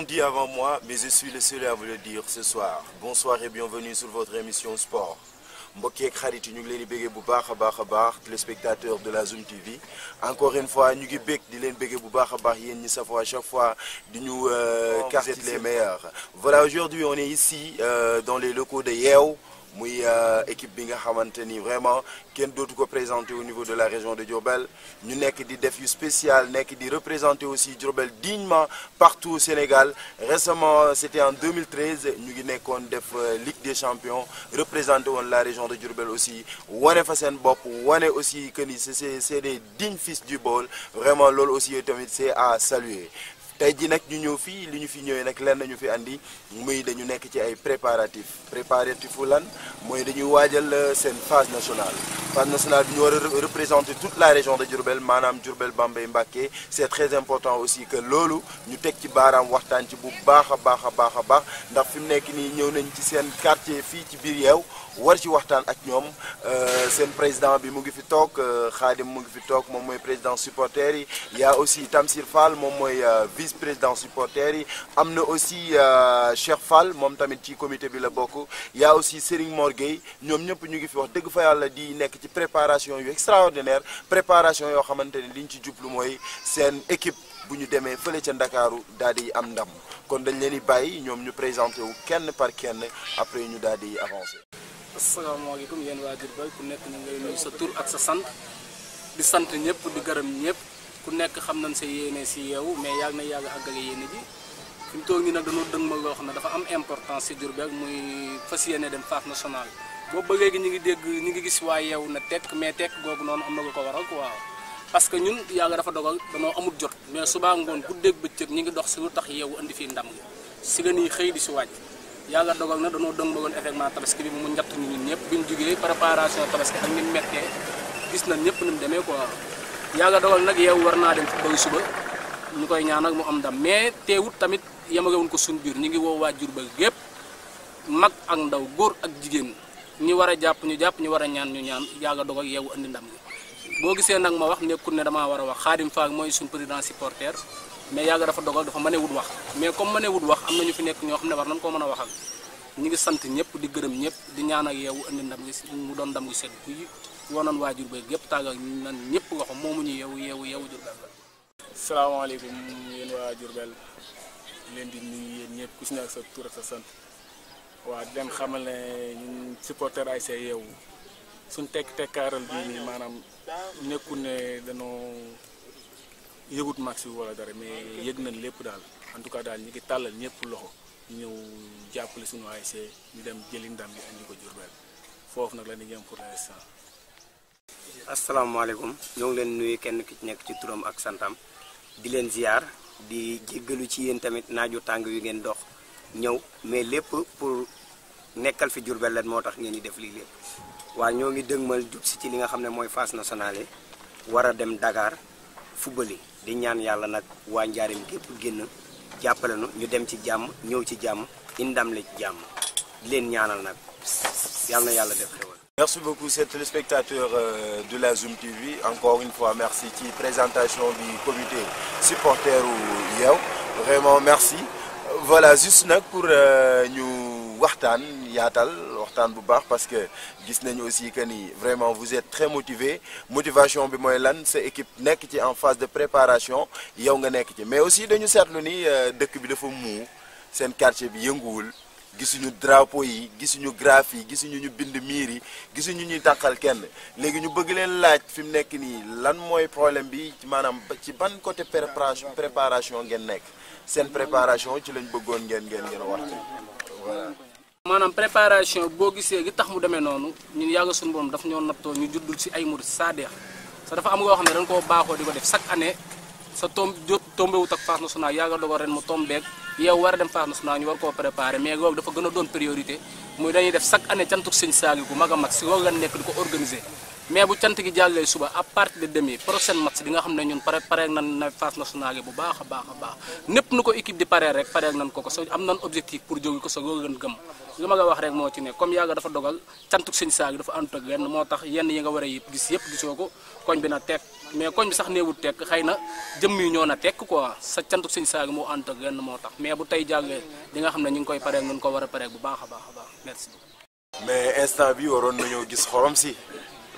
dit avant moi, mais je suis le seul à vous le dire ce soir. Bonsoir et bienvenue sur votre émission Sport. mbokk yeeg xarit yi ñu ngi leen di béggee bu baax a baax téléspectateurs de la Zoom TV encore une fois ñu ngi bég di leen béggee bu baax a baax yéen ñi safoo à chaque fois di ñu vous êtes les meilleurs. Voilà, aujourd'hui on est ici dans les locaux de Yeew muy équipe bi nga xamante ni vraiment kenn dootu ko présenté au niveau de la région de Diourbel ñu nekk di def yu spécial nekk di représenter aussi Diourbel dignement partout au Sénégal. Récemment c'était en 2013 ñu ngi nekkoon def Ligue des Champions représenté woon la région de Diourbel aussi wane fa seen bopp wane aussi que ni c'est des dignes fils du Baol. Vraiment loolu aussi tamit c'est à saluer. tey jii nag ñu ñëw fii li ñu fi ñëwee nag lenn ñu fi andi muy dañu nekk ci ay préparatifs lan mooy dañuy waajal seen phase nationale bi ñu war a représenter toute la région de Diourbel maanaam Diourbel Bambey Mbacké. C'est très important aussi que loolu ñu teg ci baaraam waxtaan ci bu baax a baax ndax fi mu nekk nii ñëw nañ ci seen quartier fii ci biir Yeew war ci waxtaan ak ñoom seen président bi mu ngi fi toog Khadim mu ngi fi toog moom mooy président supporters yi. Il y a aussi Tamsir Fall moom mooy vice-président supporters yi. am na aussi Cheikh Fall moom tamit ci comité bi la bokk. Il y a aussi Serigne Mor Gueye ñoom ñëpp ñu ngi fi wax dëgg fa yàlla di nekk ci préparation yu extraordinaire préparation yoo xamante ni liñ ci jublu mooy seen équipe bu ñu demee fële ca Ndakaaru daal di am ndam kon dañ leen di bàyyi ñoom ñu présenté wu kenn par kenn après ñu daal di avancer. asalaamaaleykum yéen waa Diourbel ku nekk ñu ngay nuyu sa tur ak sa sant di sant ñëpp di gërëm ñëpp ku nekk xam nañ sa yéene si Yeew mais yàgg na yàgg àggale yéene ji fi mu toog nii nag dañoo dëgmal loo xam ne dafa am importance si Diourbel muy fas yéene dem phase nationale. boobu ba léegi ñu ngi gis waa Yeew na tekk mais tekk googu noonu am na lu ko waral quoi parce que ñun yàlla dafa dogal danoo amul jot mais suba ngoon guddeeg bëccëg ñu ngi dox si lu tax Yeew andi fii ndam gi si la ñuy xëy di si wàcc. yàlla dogal na danoo dëngaloon effectivement tabaski bi mu njatt ñu ñun ñëpp bi ñu jugee préparation tabaski ak ni mu méttee gis nañ ñëpp ni mu demee quoi yàlla dogal nag Yeew war naa dem football suba ñu koy ñaan ak mu am ndam mais teewut tamit yemalewuñ ko suñu biir ñu ngi woo waa Diourbel gépp mag ak ndaw góor ak jigéen ñi war a jàpp ñu jàpp ñu war a ñaan ñu ñaan yàlla dogal Yeew andi ndam gi boo gisee nag ma wax nekkul ne damaa war a wax Khadim Fall mooy suñu président supporter mais yàgg dafa dogal dafa mën a wut wax mais comme mën a wut wax am na ñu fi nekk ñoo xam ne war nañ koo mën a waxal ñu ngi sant ñëpp di gërëm ñëpp di ñaan ak Yeew andi ndam gi mu doon ndam gi sedd kuy wonoon waa Diourbel gépp tàggal nan ñëpp loxo moomu ñu Yeew Diourbel la. salaamaaleykum yéen waa Diourbel leen di nuyu yéen ñëpp ku si nekk sa tur ak sa sant waa di leen xamal ne ñun supporter ay see Yeew suñ tekkaaral bii nii maanaam nekkul ne danoo yëgut max bi wala dara mais yëg nañ lépp daal en tout cas daal ñu ngi tàllal ñëpp loxo ñu ñëw jàppale suñu ASC ñu dem jëli ndam bi andi ko Diourbel foofu nag la ñu yem pour l'instant. asalaamaaleykum ñoo ngi leen nuyu kenn ki ci nekk ci turam ak santam di leen ziar di jéggalu ci yéen tamit naaju tàng wi ngeen dox ñëw mais lépp pour nekkal fi Diourbel leen moo tax ngeen di def lii lépp waaw ñoo ngi dëgmal jub si ci li nga xam ne mooy phase nationale war a dem Dakar football yi di ñaan yàlla nag waa Njaaréem gépp génn jàppale nu ñu dem ci jàmm ñëw ci jàmm indam la ci jàmm di leen ñaanal nag yàlla na yàlla def xewal. Merci beaucoup, ces téléspectateurs de la Zoom TV. Encore une fois, merci ci présentation du comité supporter u Yeew. Vraiment merci. Voilà, juste nag pour ñu waxtaan yaatal waxtaan bu baax parce que gis nañu aussi que ni vraiment vous êtes très motivé. Motivation bi mooy lan sa équipe nekk ci en phase de préparation yow nga nekk ci mais aussi dañu seetlu ni dëkk bi dafa muu seen quartier bi yënguwul. gisuñu drapeau yi gisuñu graphe yi gisuñu ñu bind miir yi gisuñu ñuy tànqal kenn léegi ñu bëgg leen laaj fi mu nekk nii lan mooy problème bi maanaam ci ban côté préparation ngeen nekk seen préparation ci lañ bëggoon ngeen wax voilà. maanaam préparation boo gisee gi tax mu demee noonu ñun yàgg suñu borom daf ñoo nattoo ñu juddul si ay murid saadeex sa dafa am loo xam ne dañ koo baaxoo di ko def chaque année sa tombewut ak phase nationale yàgg dogal ren mu tombeeg Yeew war a dem phase nationale ñu war koo préparé mais loolu dafa gën a doon priorité muy dañuy def chaque année cantuk sëñ Saaliw bu mag a mag si loolu la nekk di ko organiser mais bu cant gi jàllee suba à partir de demi prochaine match di nga xam ne ñun pare nañ na phase nationale yi bu baax a baax népp nu ko équipe di paree rek paree nañ ko so am nañ objectif pour jóge ko sa goo gën gëm li ma nga wax rek moo ci ne comme yàgga dafa dogal cantuk sëñ Saaliw dafa àndut ak yenn moo tax yenn yi nga war a gis yëpp gisoo ko koñ bi na tekk mais koñ bi sax néewul tekk xëy na jëmm yi ñoo na tekk quoi sa cantuk sëñ Saaliw moo àndut ak yenn moo tax mais bu tey jàllee di nga xam ne ñu ngi koy paree nun ko war a paree bu baax a baax merci. mais instant bi waroon nañoo gis xorom si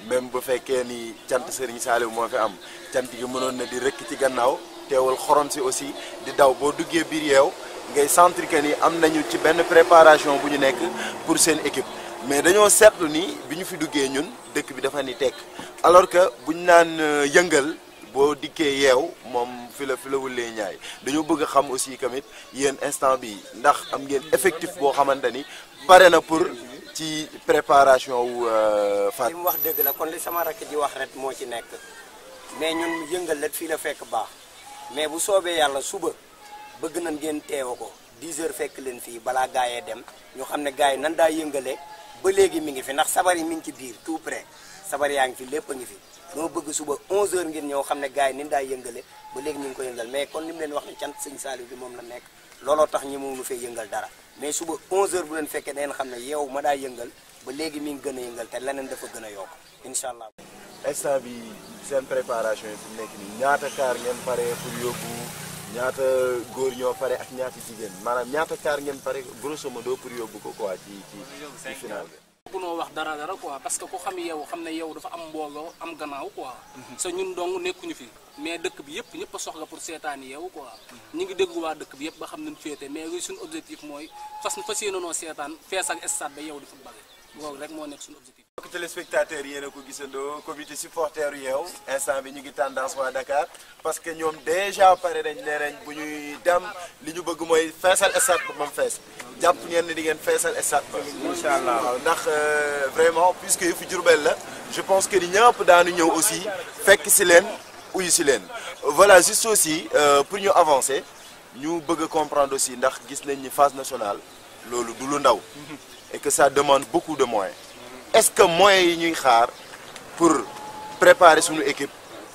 même bu fekkee ni cant Serigne Saliou moo fi am cant gi mënoon na di rëkk ci gannaaw teewul xorom si aussi di daw boo duggee biir yeew ngay sentir que ni am nañu ci benn préparation bu ñu nekk pour seen équipe mais dañoo seetlu ni bi ñu fi duggee ñun dëkk bi dafa ni tekk alors que bu ñu naan yëngal boo dikkee yeew moom fi la wulee ñaay dañoo bëgg a xam aussi tamit yéen instant bi ndax am ngeen effectif boo xamante ni pare na pour ci préparation wu Fat. li mu wax dëgg la kon li sama rakk ji wax rek moo ci nekk mais ñun yëngal let fii la fekk baax mais bu soobee yàlla suba bëgg nañ ngeen teewa ko 10 heures fekk leen fii balaa gaayee dem ñu xam ne gaay yi nan daa yëngale ba léegi mi ngi fi ndax sabar yi mi ngi ci biir tout près sabar yaa ngi fi lépp a ngi fi doo bëgg suba 11 heures ngeen ñëw xam ne gaay yi ni daa yëngale ba léegi ñu ngi ko yëngal mais kon li mu leen wax ne cant sëñ Saliou bi moom la nekk looloo tax ñi mënu fee yëngal dara mais suba 11 heures bu leen fekkee da ngeen xam ne yow ma daa yëngal ba léegi mi ngi gën a yëngal te leneen dafa gën a yokk incha allah. instant bi seen préparation yi fi mu nekk nii ñaata kaar ngeen pare pour yóbbu ñaata góor ñoo pare ak ñaata jigéen maanaam ñaata kaar ngeen pare grosso modo pour yóbbu ko quoi ci final bi. bu noo wax dara quoi parce que ku xam yow xam ne yow dafa am mbooloo am gannaaw quoi sa ñun dong nekkuñu fi mais dëkk bi yëpp ñëpp a soxla pour seetaani yow quoi ñu ngi déglu waa dëkk bi yëpp ba xam nañ féete mais luy suñu objectif mooy fas yéene noo seetaan fees ak stade ba yow di football loolu rek moo nekk suñu objectif. mbokk téléspectateurs yéen a ko gisandoo comité supporter yeew instant bi ñu ngi tendance waa Dakar parce que ñoom déjà pare nañ nee nañ bu ñuy dem li ñu bëgg mooy feesal stade ba moom fees jàpp ngeen ni di ngeen feesal stade ba incha allah waaw ndax vraiment puisque yëfu Diourbel la je pense que ni ñëpp daanu ñëw aussi fekk si leen uyu si leen voilà juste aussi pour ñu avancer ñu bëgg a comprendre aussi ndax gis nañ ni phase nationale loolu du lu ndaw et que ça demande beaucoup de moyens est-ce que moyens yi ñuy xaar pour préparer suñu équipe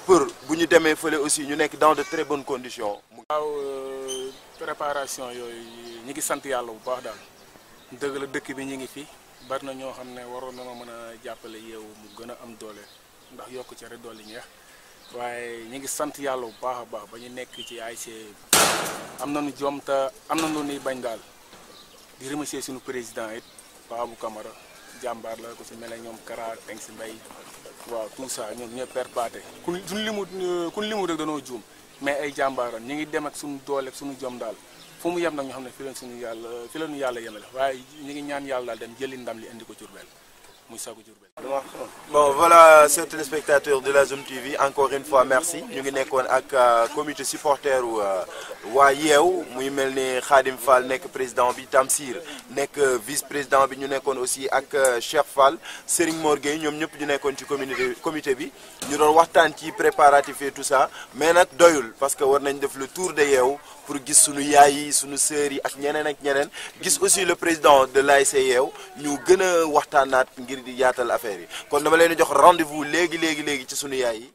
pour bu ñu demee fële aussi ñu nekk dans de très bonnes conditions. waaw préparation yooyu ñi ngi sant yàlla bu baax daal dëgg la dëkk bi ñu ngi fi bari na ñoo xam ne waroon na ma mën a jàppale yeewu mu gën a am doole ndax yokk ci rek doole ñeex waaye ñi ngi sant yàlla bu baax a baax ba ñu nekk ci ASC am nañu jom te am nañu lu ñuy bañ daal di remercier suñu président it Babou Camara jàmbaar la ko si mel ne ñoom Kara Teng si Mbay waaw tout ça ñoom ñëpp perpaté kun limu rek danoo juum mais ay jàmbaaran ñu ngi dem ak suñu doole ak suñu jom daal fu mu yem nag ñu xam ne fi la ñu yàlla yemale waaye ñu ngi ñaan yàlla daal dem jëli ndam li indi ko Diourbel muy sagu Diourbel. Bon voilà chers téléspectateurs de la Zoom TV encore une fois merci ñu ngi nekkoon ak comité supporter waa yeew muy mel ni Khadim Fall nekk président bi Tamsir nekk vice président bi ñu nekkoon aussi ak Cheikh Fall Serigne Mor Gueye ñoom ñëpp ñu nekkoon ci comité bi ñu doon waxtaan ci préparatifs et tout ça mais nag doyul parce que war nañ def le tour de yeew pour gis suñu yaay yi suñu sœurs yi ak ñeneen gis aussi le président de l'ASC yeew ñu gën a waxtaanaat ngir di yaatal affaire yi kon dama leen jox rendez-vous léegi ci sunu yaay yi.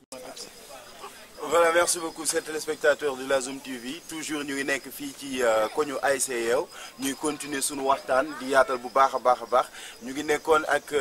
Voilà, merci beaucoup chers téléspectateurs de la Zoom TV toujours ñu ngi nekk fii ci koñu ASC yeew ñuy continuer suñu waxtaan di yaatal bu baax a baax ñu ngi nekkoon ak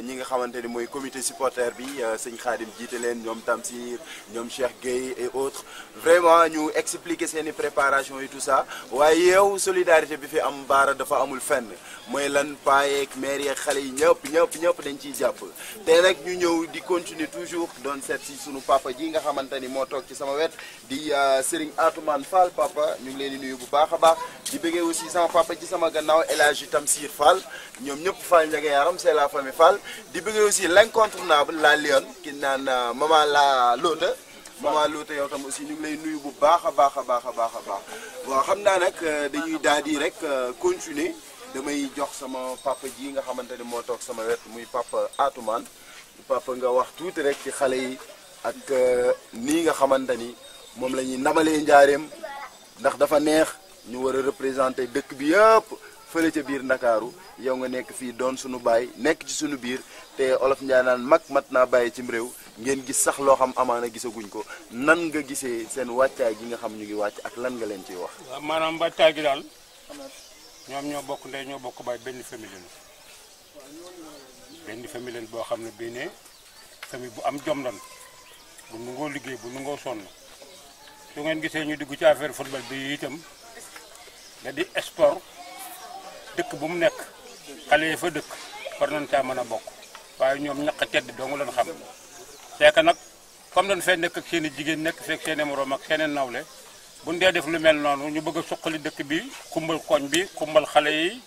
ñi nga xamante ni mooy comité supporter bi sëñ Khadim jiite leen ñoom Tamsir ñoom Cheikh Gueye et autres vraiment ñu expliquer seeni préparation et tout ça waaye yeew solidarité bi fi am baara dafa amul fenn mooy lan paayeeg maire yeeg xale yi ñëpp dañ ciy jàpp te nag ñu ñëw di continuer toujours doon seet si sunu papa ji nga xamante ni moo toog ci sama wet di Serigne Atoumane Fall papa ñu ngi leen di nuyu bu baax a baax di bëggee aussi sama papa ci sama gannaaw El Hadji Tamsir Fall ñoom ñëpp Fall Ndiaga Yaram c'est la famille Fall di bëggee aussi l'incontournable la Lionne ki naan maman la Lota yow tam aussi ñu ngi lay nuyu bu baax a baax waaw xam naa nag dañuy daal di rek continuer damay jox sama papa ji nga xamante ni moo toog sama wet muy papa Atoumane papa nga wax tuuti rek ci xale yi ak nii nga xamante ni moom la ñuy ndamalee njaareem ndax dafa neex ñu war a représenter dëkk bi yëpp fële ca biir Ndakaaru yow nga nekk fii doon suñu baay nekk ci suñu biir te olof Njaay naan mag mat naa bàyyi cim réew ngeen gis sax loo xam amaana gisaguñ ko nan nga gisee seen wàccaay gi nga xam ñu ngi wàcc ak lan nga leen ciy wax. waaw maanaam wàccaay gi daal ñoom ñoo bokk ndey ñoo bokk baay benn famille leen boo xam ne bii ne famille bu am jom lan bu nangoo liggéey bu nangoo sonn su ngeen gisee ñu dugg ci affaire football bi itam da di sport dëkk bu mu nekk xale yi fa dëkk war nañ caa mën a bokk waaye ñoom ñaq tedd doo nga leen xam c'est que nag comme dañ fee nekk ak seen i jigéen nekk feek seen i moroom ak seen i nawle bu ñu dee def lu mel noonu ñu bëgg a suqali dëkk bi xumbal koñ bi xumbal xale yi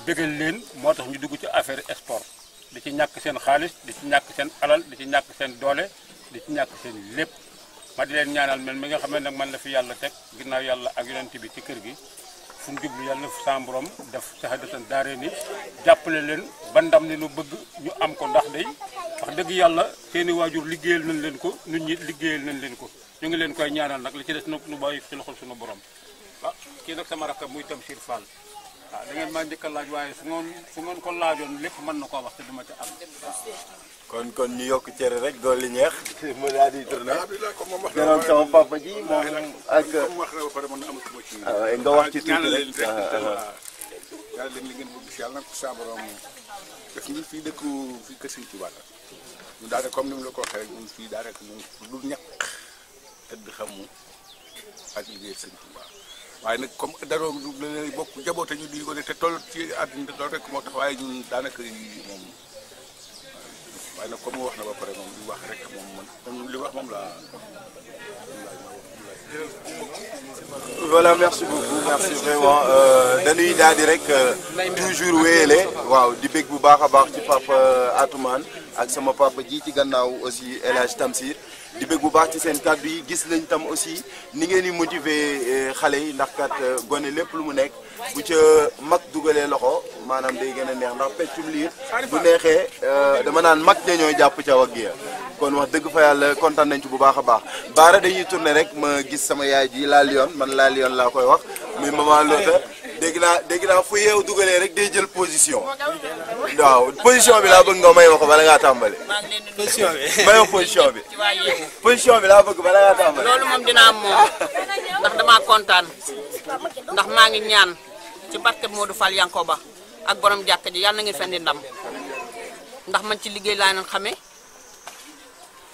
bégal leen moo tax ñu dugg ci affaire sport di ci ñàkk seen xaalis di ci ñàkk seen alal di ci ñàkk seen doole di ci ñàkk seen lépp ma di leen ñaanal mel mi nga xam ne nag man la fi yàlla teg ginnaaw yàlla ak yonent bi ci kër gi fu mu jublu yàlla na fi sa borom def sahadatan daare ni jàppale leen ba ndam ni nu bëgg ñu am ko ndax day wax dëgg yàlla seeni waajur liggéeyal nañ leen ko nit ñi liggéeyal nañ leen ko ñu ngi leen koy ñaanal nag li ci des nag nu bàyyi ci loxol suñu borom ah kii nag sama rakk muy Tamsir Fall waaw da ngeen maa njëkk a laaj waaye su ngeen ko laajoon lépp mën na koo wax te duma ci am kon ñu yokk cere rek dolli ñeex ma daal di tourné gërëm sama papa ji moom ak nga wax ci tuuti rek yàlla leen li ngeen bëgg si yàlla nag sa borom def ñun fii dëkku fii kër Sëñ Tuubaa ñu daanaka comme ni mu la ko waxee rek ñun fii daanaka ñun lu ñàkk tëdd xamu ak liggéey Sëñ Tuubaa waaye nag comme daroo la bokk jaboote ñu di ko ne te toll ci àdduna loolu rek moo tax waaye ñun daanaka moom waaye nag comme wax na ba pare moom li wax rek moom man li wax moom laa voilà merci beaucoup merci vraiment dañuy daal di rek toujours wéyale waaw di bég bu baax a baax ci papa Atoumane ak sama papa ji ci gannaaw aussi El Hadj Tamsir di bég bu baax ci seen kàddu yi gis nañ tam aussi ni ngeen di motiver xale yi ndax kat gone lépp lu mu nekk bu ca mag dugalee loxo maanaam day gën a neex ndax peccum liir bu neexee dama naan mag ña ñooy jàpp ca wagg ya kon wax dëgg fa yàlla kontaan nañ ci bu baax a baax baara dañuy tourné rek ma gis sama yaay ji laa liyoon man laa liyoon laa koy wax muy maman Lota dégg naa fu yeew dugalee rek day jël position waaw position bi laa bëgg nga may ma ko bala ngaa tàmbali. maa ngi leen di position bi. may ma position bi. position bi laa bëgg bala ngaa tàmbali. loolu moom dina am moom ndax damaa kontaan ndax maa ngi ñaan ci barke Modou Fall Yankoba ak borom jàkka ji yàlla na ngeen fendi ndam ndax man ci liggéey laa leen xamee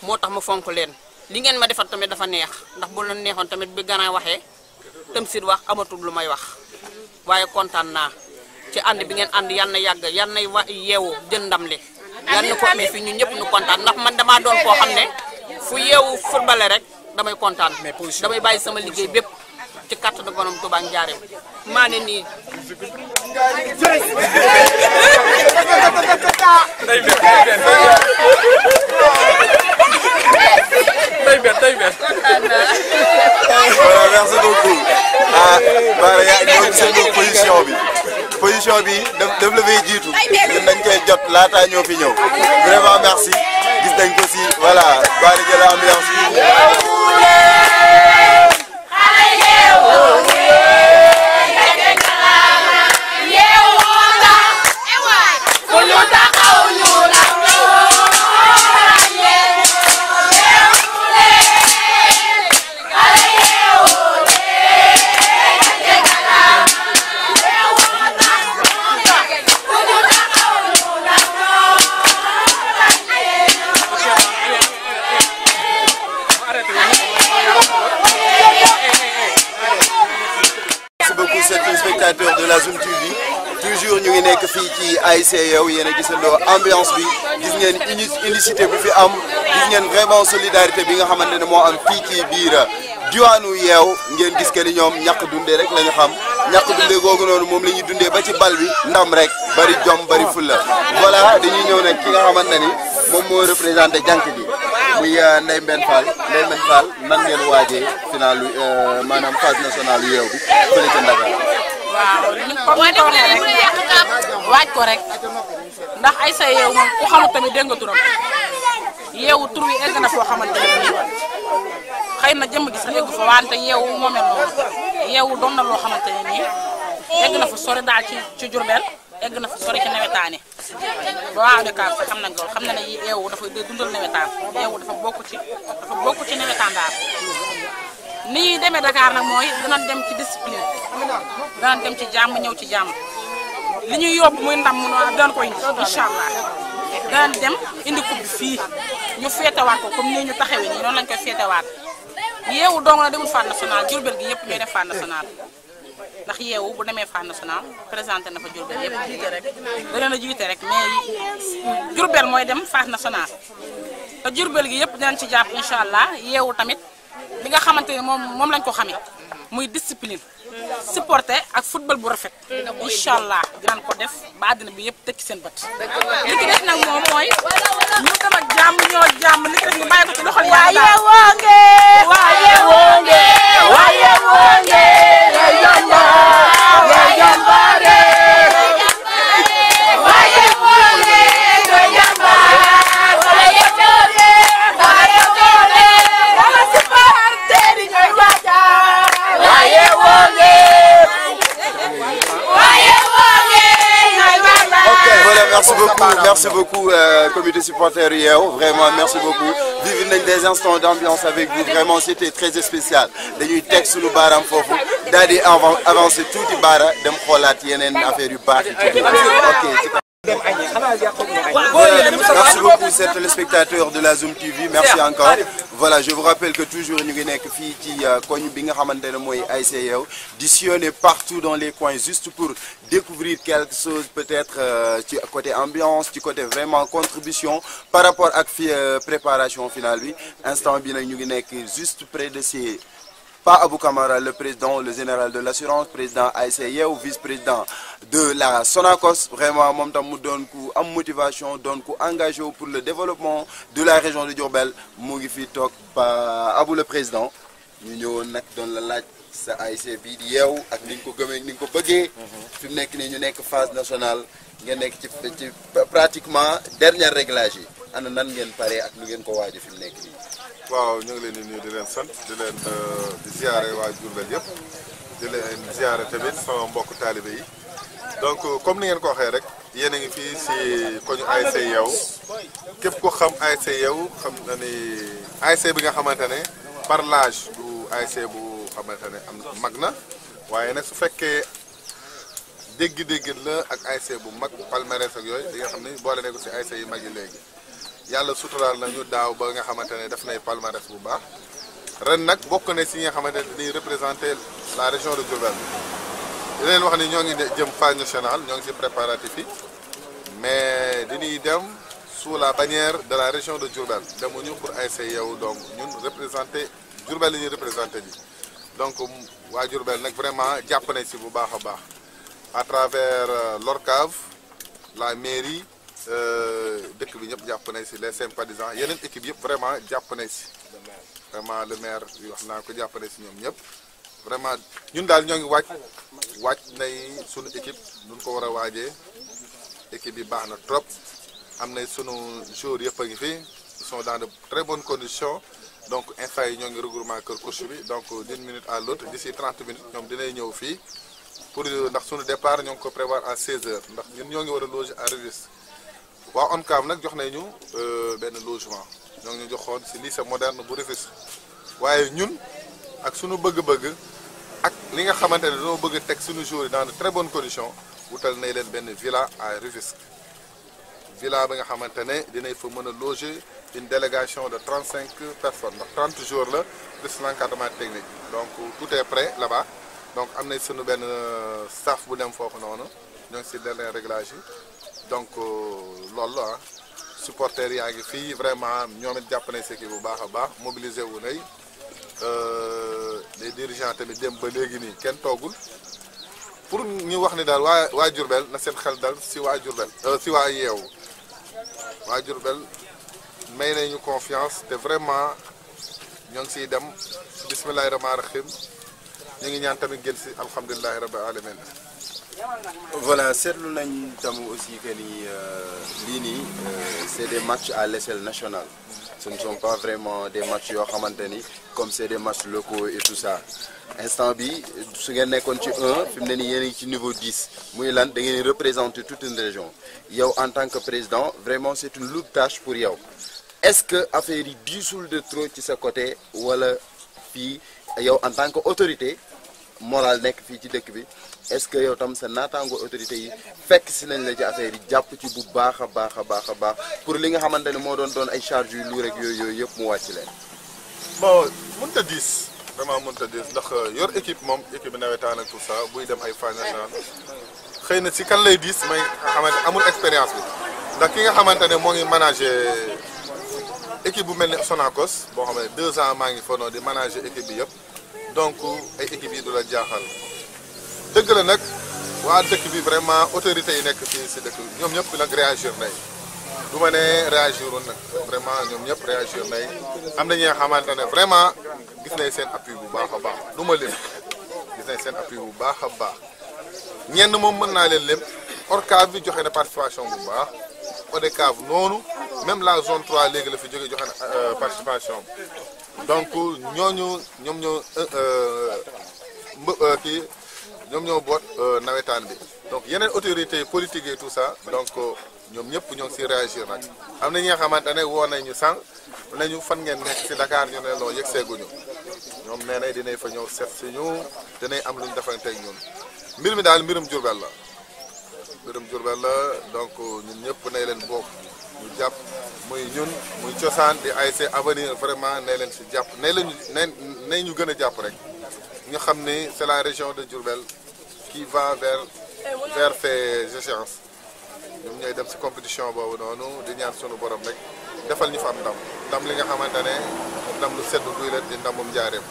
moo tax ma fonk leen li ngeen ma defal tamit dafa neex ndax bu leen neexoon tamit bi gën a waxee Tamsir wax amatul lu may wax waaye kontaan naa ci ànd bi ngeen ànd yal na yàgg yal na yeewu jël ndam li yal na ko amee fii ñun ñëpp ñu kontaan ndax man damaa doon koo xam ne fu yeewu footballé rek damay kontaan damay bàyyi sama liggéey bépp ci kàttanu borom Touba Njaareem maa ne nii. voilà merci beaucoup Bara yaa ñëw seen position bi daf la fay jiitu ñun dañ koy jot laata ñoo fi ñëw vraiment merci gis nañ ko si voilà Bara jël ambiance bi. de la Zoom TV toujours ñu ngi nekk fii ci ASC Yeewu yéen a gisandoo ambiance bi gis ngeen unicité bu fi am gis ngeen vraiment solidarité bi nga xamante ne moo am fii ci biir diwaanu Yeewu ngeen gis que ni ñoom ñàkk dundee rek la ñu xam ñàkk dundee googu noonu moom la ñuy dundee ba ci bal bi ndam rek bari jom bari fulla voilà dañuy ñëw nag ki nga xamante ni moom moo représenté jànk bi muy Ndeye Mbène Fall Ndeye Mbène Fall nan ngeen waajee final maanaam phase nationale yu Yeewu bi fële ca Ndakaaru. waaw comme ni ko waxee rek waaj ko rek ndax ay say Yeewu moom ku xamul tamit dégg nga turam Yeewu tur wi egg na foo xamante ne nii xëy na jëmm gi sax eggu fa wante Yeewu moo mel noonu Yeewu doon na loo xamante ne nii egg na fa sori daal ci Diourbel egg na fa sori ci nawetaane waaw Dakar sax xam nañ loolu xam na ne yeewu dafa dundal nawetaan yeewu dafa bokk ci nawetaan daal ni ñuy demee Dakar nag mooy dinañ dem ci discipline dinañ dem ci jàmm ñëw ci jàmm li ñuy yóbbu muy ndam mu daan ko indi incha allah danañ dem indi coupe bi fii ñu féetewaat ko comme nii ñu taxawee nii noonu lañ koy féetewaat yeewu dong na demul phase nationale Diourbel gi yëpp ñooy def phase nationale ndax yeewu bu demee phase nationale présenté na fa Diourbel yëpp jiite rek da leen a jiite rek mais Diourbel mooy dem phase nationale te Diourbel gi yëpp dinañ ci jàpp incha allah yeewu tamit li nga xamante ne moom lañ ko xamee muy discipline supporter ak football bu rafet incha allah dinañ ko def ba àddina bi yëpp tekki seen bët li ci des nag moom mooy ñu dem ak jàmm ñoo jàmm li ci des ñu bàyyi ko ci loxol yàlla waaye wonge Merci beaucoup, comité supporter Yeewu, vraiment merci beaucoup. Vivre des instants d'ambiance avec vous, vraiment c'était très spécial. Dañuy teg suñu baaraam foofu daal di avancer tuuti baara dem xoolaat yeneen affaire yu baax yi ci ok. Merci beaucoup, c'est téléspectateurs de la Zoom TV, merci encore. Voilà, je vous rappelle que toujours ñu ngi nekk fii ci koñ bi nga xamante ne mooy ASC Yeewu di sillonner partout dans les coins juste pour découvrir quelque chose peut-être ci côté ambiance ci côté vraiment contribution par rapport ak fi préparation finale bi instant bi nag ñu ngi nekk juste près de ces Pa Abou Camara, le président, le général de l'assurance, président ASC Yeewu, vice-président de la Sonacos, vraiment moom tam mu doon ku am motivation doon ku engagé pour le développement de la région de Diourbel mu ngi fi toog Pa Abou le président ñu ñëwoon nag doon la laaj sa ASC bii di Yeewu ak ni nga ko gëmee ni nga ko bëggee fi mu nekk nii ñu nekk phase nationale ngeen nekk ci pratiquement dernier réglage yi ana nan ngeen pare ak nu ngeen ko waaje fi mu nekk nii. waaw ñu ngi leen di nuyu di leen sant di leen di ziare waa Diourbel yëpp di leen ziare tamit sama mbokk taalibe yi donc comme ni ngeen ko waxee rek yéen a ngi fii si koñu ASC Yeewu képp ko xam ASC Yeewu xam na ni ASC bi nga xamante ne par l'âge du ASC bu xamante ne am mag na waaye nag su fekkee dégg-dégg la ak ASC bu mag palmarès ak yooyu di nga xam ne boole ne ko si ASC yu mag yi léegi. yàlla suturaal nañu daaw ba nga xamante ne def nay palmarès bu baax ren nag bokk na si nga xamante ne dañuy représenter la région de Diourbel di leen wax ni ñoo ngi jëm phase nationale ñoo ngi si préparatif yi mais dañuy dem sous la bannière de la région de Diourbel demuñu pour ASC Yeewu donc ñun représenter Diourbel la ñuy représenter ji donc waa Diourbel nag vraiment jàpp nañ si bu baax a baax à travers l'ORCAV la mairie. dëkk bi ñëpp jàpp nañ si les sympathisants yeneen équipe yëpp vraiment jàpp nañ si vraiment le maire wax naa ko jàpp nañ si ñoom ñëpp vraiment ñun daal ñoo ngi wàcc nay sunu équipe duñ ko war a waajee équipe bi baax na trop am na sunu joueurs yëpp a ngi fi ils sont dans de très bonnes conditions donc instant yi ñoo ngi regroupement kër coach bi donc d'une minute à l'autre d'ici 30 minutes ñoom dinañ ñëw fii pour ndax sunu départ ñoo ngi ko prévoir à 16h ndax ñun ñoo ngi war a loger à Rufisque waa ONCAV nag jox nañu benn logement ñoo ngi ñu joxoon ci lycée moderne bu Rufisque waaye ñun ak suñu bëgg-bëgg ak li nga xamante ne dañoo bëgg teg suñu joueurs yi dans de très bonnes conditions wutal nañ leen benn villa à Rufisque villa bi nga xamante ne dinañ fa mën a loger une délégation de 35 personnes ndax 30 jours la plus l'encadrement technique donc tout est prêt là-bas donc am nañ suñu benn staff bu dem foofu noonu ñoo ngi ci dernier réglage yi donc loolu la supporters yaa ngi fii vraiment ñoom it jàpp nañ si kii bu baax a baax mobilisé wu nay les dirigeants tamit dem ba léegi nii kenn toogul pour ñu wax ni daal waa Diourbel na seen xel dal si waa Diourbel si waa Yeewu waa Diourbel may nañu confiance te vraiment ñoo ngi siy dem bismillahi rahmaani rahim ñu ngi ñaan tamit gën si alhamdulilahi rabbil alamin. Voilà, seetlu nañ tam aussi que ni lii nii c'est des matchs à l'échelle nationale ce ne sont pas vraiment des matchs yoo xamante ni comme c'est des matchs locaux et tout ça instant bi su ngeen nekkoon ci 1 fi mu ne nii yéen a ngi ci niveau 10 muy lan da ngeen représenter toute une région yow en tant que président vraiment c'est une lourde tâche pour yow est-ce que affaire yi diisul de trop ci sa côté wala fii yow en tant que autorité morale nekk fii ci dëkk bi est-ce que yow tam sa naataango autorité yi fekk si nañ la ci affaire yi jàpp ci bu baax a baax pour li nga xamante ne moo doon ay charges yu lu rek yooyu yëpp mu wàcc leen. bon mënut a diis vraiment mënut a diis ndax yor équipe moom équipe bi nawetaan ak tout ça buy dem ay phase nationale xëy na si kan lay diis may xamante amul expérience bi ndax ki nga xamante ne moo ngi manager équipe bu mel ni Sonacos boo xam ne 2 ans maa ngi fa noonu di manager équipe bi yëpp donc ay équipe yi du la jaaxal. dëgg la nag waa dëkk bi vraiment autorités yi nekk fii si dëkk bi ñoom ñëpp nag réagir nañ du ma ne réagirul nag vraiment ñoom ñëpp réagir nañ am na ñi nga xamante ne vraiment gis nañ seen appui bu baax a baax du ma lim gis nañ seen appui bu baax a baax ñenn moom mën naa leen lim ORCAV bi joxe na participation bu baax ODCAV noonu même la zone 3 léegi la fi jóge joxe na participation donc ñooñu ñoom ñoo kii ñoom ñoo boot nawetaan bi donc yeneen autorités politiques et tout ça donc ñoom ñëpp ñoo ngi si réagir nag am na ñi nga xamante ne woo nañu sànq nañu fan ngeen nekk si Dakar ñu ne loo yegg seeguñu ñoom nee nañ dinañ fa ñëw seet si ñu dinañ am lu ñu defante ak ñun mbir mi daal mbirum Diourbel la donc ñun ñëpp nay leen bokk ñu jàpp muy ñun muy cosaan di ASC Avenir vraiment nay leen si jàpp nay ñu gën a jàpp rek ñu xam ni c'est la région de Diourbel qui va vers ces échéances ñoom ñooy dem ci compétition boobu noonu di ñaan sunu borom rek defal ñu fa am ndam li nga xamante ne ndam lu sedd duy la di ndamum njaareem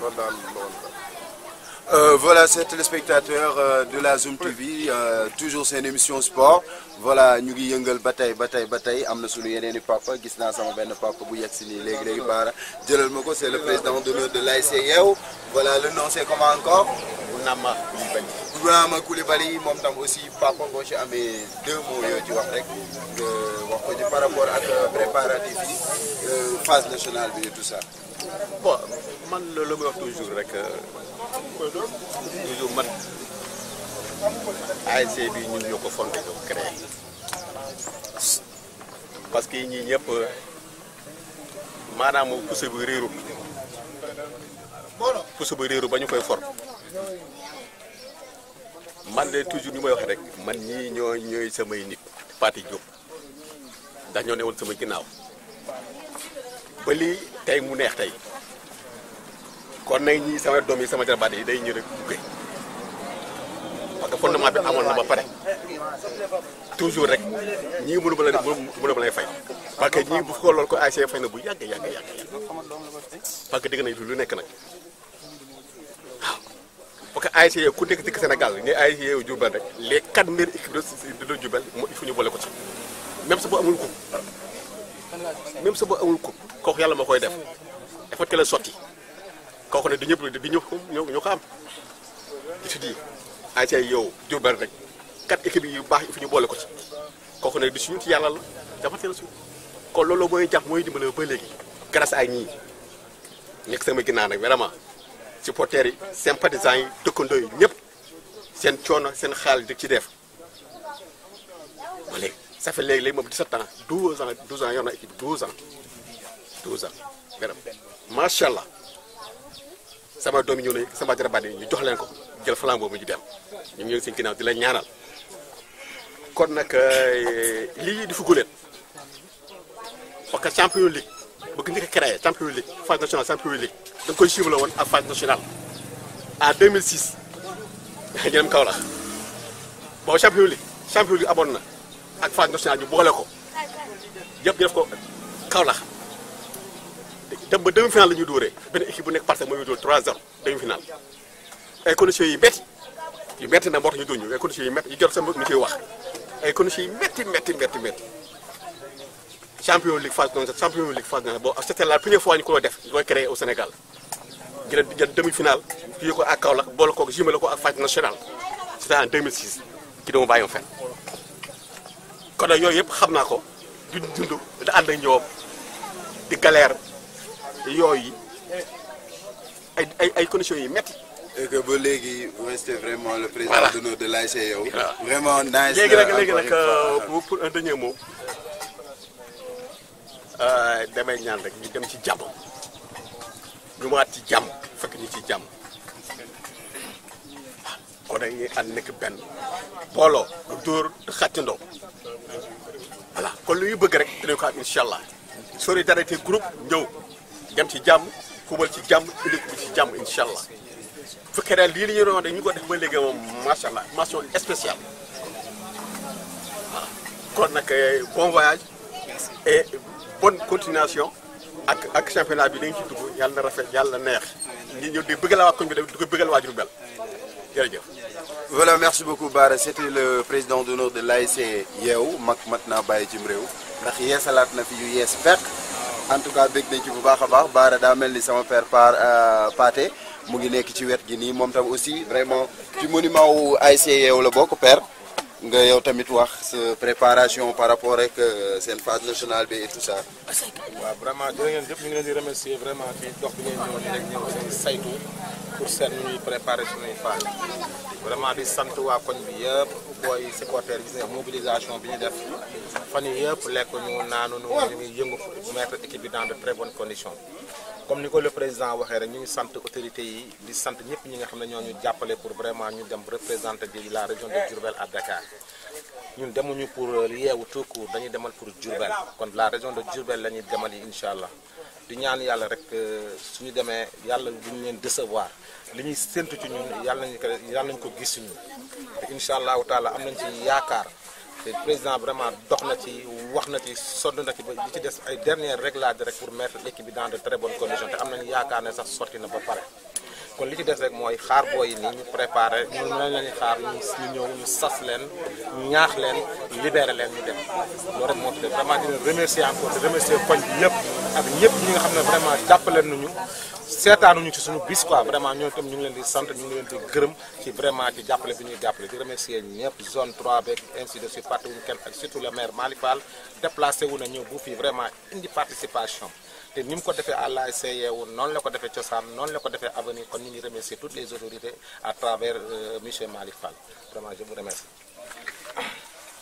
loolu daal loolu la. Voilà, chers téléspectateurs de la Zoom TV, toujours c'est une émission sport. Voilà, ñu ngi yëngal ba tey am na sunu yeneen i papa gis naa sama benn papa bu yegg si nii léegi baara jëlal ma ko c'est le président d'honneur de l'ASC Yeewu. Voilà, le nom c'est comment encore? Bounama Coulibaly moom tam aussi papa boo ci amee 2 mots yoo ci wax rek wax ko ci par rapport ak préparatif yi phase nationale bi et tout ça. Bon man loolu may wax toujours rek toujours man ASC bi ñun ñoo ko fondé ko créé parce que ñii ñëpp maanaam puso bi réeru ba ñu koy for man de toujours ñu may wax rek man ñii ñooy samay nit Pathé Diop ndax ñoo ne woon sama ginnaaw ba lii tey mu neex tey kon nag ñii sama doom yi sama jarbaat yi day ñëw rek buggee parce que fondement bi amoon na ba pare toujours rek ñii mënu ma lay fay parce que ñii bu ko lool ko ASC fay na bu yàgg parce que dégg nañ lu nekk nag waaw parce que ASC ku nekk dëkk Sénégal ne ASC Diourbel rek les 4 meilleures équipes de Diourbel il faut ñu boole ko ci même sa boo amul coupe kooku yàlla moo koy def dafa teel a sotti kooku ne du ñëpp ñoo ko am ci di ASC yow Diourbel rek 4 équipes yu baax il faut ñu boole ko ci kooku ne du suñu ci yàlla la dafa teel a suñu kon loolu mooy jàpp mooy dimbale ba léegi grâce à ñii nekk sama ginnaaw nag vraiment supporters yi sympathisants yi dëkkandoo yi ñëpp seen coono seen xaal di ci def ba léegi ça fait léegi moom 17 ans 12 ans yor na équipe 12 ans vraiment macha allah sama doom yi ñëw nañu sama jarabaat yi ñu jox leen ko jël flambeau boobu ñu dem ñu ngi seen ginnaaw di la ñaanal kon nag lii di fuguleen parce que champion league bëgg njëkk a créé champion league phase nationale champion league da nga koy suivre la woon ak phase nationale en 2006 ñu dem Kaolack boobu champion league amoon na ak phase nationale ñu boole ko yëpp ñu def ko Kaolack dem ba demi-finale la ñuy dóoree benn équipe bu nekk Parcelles mooy dóor 3-0 demi-finale ay conditions yu métti na moo tax ñu dóor ñu ay conditions yu métti yu jot sama mi koy wax ay conditions yu métti champion league phase nationale boobu c'était la première fois ñu ko def ñu koy créé au Sénégal jël demi-finale fii ko ak Kaolack boole ko jumelé ko ak phase nationale c'était en 2006 ki dama bàyyi ma fenn kon nag yooyu yëpp xam naa ko du dund da ànd ak ñoom di galère yooyu ay conditions yi métti. et que ba léegi vous restez vraiment le président Voilà. d'honneur de l'ASC Yeewu. Vraiment nice. léegi nag pour un dernier mot damay ñaan rek ñu dem ci jàmm ñu waat ci jàmm fekk ñu ci jàmm kon dañuy ànd nekk benn booloo du dóor du xàccandoo voilà kon lu ñu bëgg rek dinañ ko am incha allah solidarité groupe ñëw dem ci jàmm fubal ci jàmm indi ko ci jàmm incha allah bu fekkee daal lii la ñu doon wax ñu ko def ba léegi moom macha allah mention spéciale voilà kon nag bon voyage et bonne continuation ak championnat bi da nga ci dugg yàlla na rafet yàlla na neex ñi ñëw di bëggal waa koñ bi di ko bëggal waa Diourbel jërëjëf. Voilà, merci beaucoup Bara. C'était le président d'honneur de l'ASC Yeewu mag mat naa bàyyi cim réew ndax yeesalaat na fi yu yees fekk en tout cas bég nañ ci bu baax a baax Bara daa mel ni sama père Pathé mu ngi nekk ci wet gi nii moom tam aussi vraiment ci monument wu ASC Yeewu la bokk père nga yow tamit wax sa préparation par rapport ak seen phase nationale bi et tout ça. waaw vraiment jërë ngeen jëpp ñu ngi leen di remercier vraiment ci dox bi ngeen ñëw nii rek ñëw seen saytu pour seet nu ñuy préparer suñuy phase vraiment di sant waa koñ bi yëpp booy supporter gis nga mobilisation bi ñu def fan yii yëpp lekk ñu naanu ñu ngi yëngu pour mettre équipe bi dans de très bonnes conditions. comme ni ko le président waxee rek ñu ngi sant autorités yi di sant ñëpp ñi nga xam ne ñoo ñu jàppale pour vraiment ñu dem représenter di la région de Diourbel à Dakar ñun demuñu pour Yeewu tout court dañuy demal pour Diourbel kon la région de Diourbel la ñuy demal yi incha allah di ñaan yàlla rek suñu demee yàlla bu ñu leen décevoir li ñuy séntu ci ñun yàlla nañu ko gis ñun te incha allahu taala am nañ ci yaakaar. te président vraiment dox na ci wax na ci sonn na ci ba li ci des ay dernières réglages rek pour mettre l'équipe bi dans de très bonnes conditions te am nañu yaakaar ne sax sorti na ba pare kon li ci des rek mooy xaar booy yi nii ñu préparé ñun nañ lañuy xaar ñu ñëw ñu sas leen ñaax leen libéré leen ñu dem loolu rek moo ci def vraiment di leen remercier encore di remercier koñ bi yëpp ak ñëpp ñi nga xam ne vraiment jàppale nañu seetaanuñu ci suñu bis quoi vraiment ñoom itam ñu ngi leen di sant ñu ngi leen di gërëm ci vraiment ci jàppale bi ñuy jàppale di remercier ñëpp zone 3 beeg ainsi de suite fàttewuñu kenn ak surtout le maire Malick Fall déplacé wu na ñëw bu fii vraiment indi participation te ni mu ko defee à l'ASC Yeewu noonu la ko defee cosaan noonu la ko defee avenir kon ñu ngi remercier toutes les autorités à travers monsieur Malick Fall vraiment je vous remercie.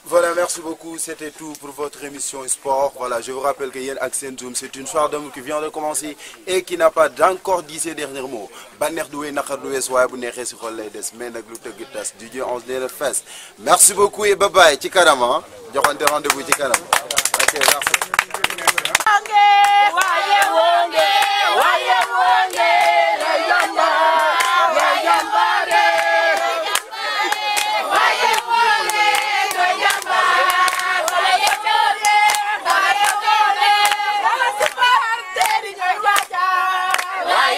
Voilà, merci beaucoup. C'était tout pour votre émission sport. Voilà, je vous rappelle que Yen Accent Zoom, c'est une soirée d'amour qui vient de commencer et qui n'a pas encore dit ses derniers mots. Banex doué, nakar doué, soye bu nexé ci xol lay dess, mais nak lu teug tass du Dieu on se le fesse. Merci beaucoup et bye bye ci kanam. Joxante rendez-vous ci kanam. OK, merci.